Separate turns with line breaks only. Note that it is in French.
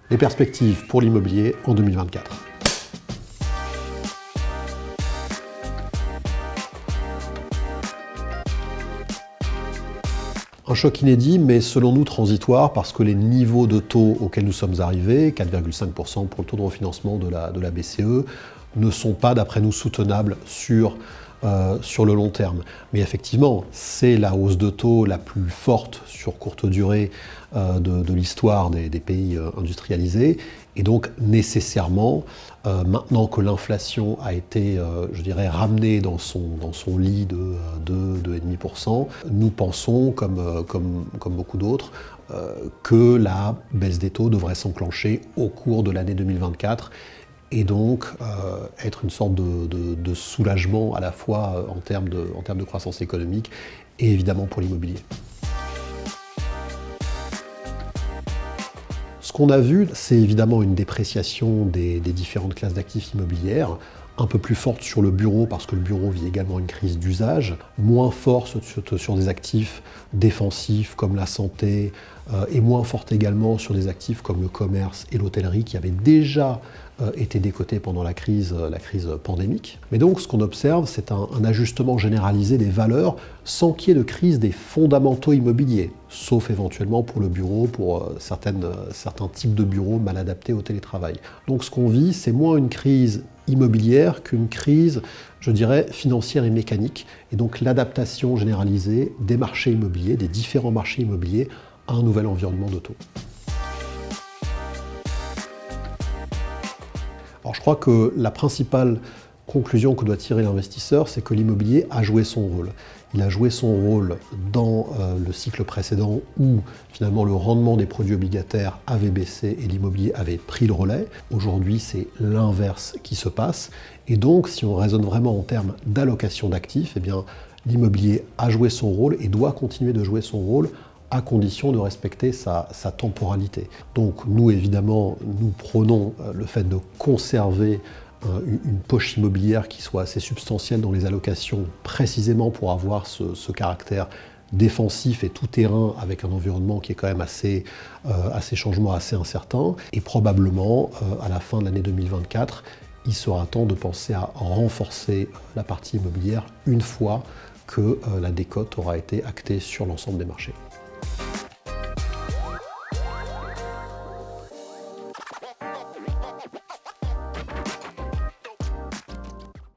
Les perspectives pour l'immobilier en 2024. Un choc inédit, mais selon nous transitoire, parce que les niveaux de taux auxquels nous sommes arrivés, 4,5% pour le taux de refinancement de la BCE, ne sont pas, d'après nous, soutenables sur le long terme. Mais effectivement, c'est la hausse de taux la plus forte sur courte durée de l'histoire des pays industrialisés. Et donc, nécessairement, maintenant que l'inflation a été, je dirais, ramenée dans son lit de 2,5%, nous pensons, comme beaucoup d'autres, que la baisse des taux devrait s'enclencher au cours de l'année 2024 et donc être une sorte de soulagement à la fois en termes de croissance économique et évidemment pour l'immobilier. Ce qu'on a vu, c'est évidemment une dépréciation des différentes classes d'actifs immobilières, un peu plus forte sur le bureau parce que le bureau vit également une crise d'usage, moins forte sur des actifs défensifs comme la santé et moins forte également sur des actifs comme le commerce et l'hôtellerie qui avaient déjà été décotés pendant la crise pandémique. Mais donc ce qu'on observe, c'est un ajustement généralisé des valeurs sans qu'il y ait de crise des fondamentaux immobiliers, sauf éventuellement pour le bureau, pour certains types de bureaux mal adaptés au télétravail. Donc ce qu'on vit, c'est moins une crise immobilière qu'une crise, je dirais, financière et mécanique, et donc l'adaptation généralisée des marchés immobiliers, des différents marchés immobiliers, à un nouvel environnement de taux. Alors je crois que la principale conclusion que doit tirer l'investisseur, c'est que l'immobilier a joué son rôle. Il a joué son rôle dans le cycle précédent où finalement le rendement des produits obligataires avait baissé et l'immobilier avait pris le relais. Aujourd'hui, c'est l'inverse qui se passe. Et donc, si on raisonne vraiment en termes d'allocation d'actifs, eh bien, l'immobilier a joué son rôle et doit continuer de jouer son rôle à condition de respecter sa temporalité. Donc nous, évidemment, nous prônons le fait de conserver une poche immobilière qui soit assez substantielle dans les allocations, précisément pour avoir ce caractère défensif et tout-terrain avec un environnement qui est quand même assez changement, assez incertain. Et probablement, à la fin de l'année 2024, il sera temps de penser à renforcer la partie immobilière une fois que la décote aura été actée sur l'ensemble des marchés.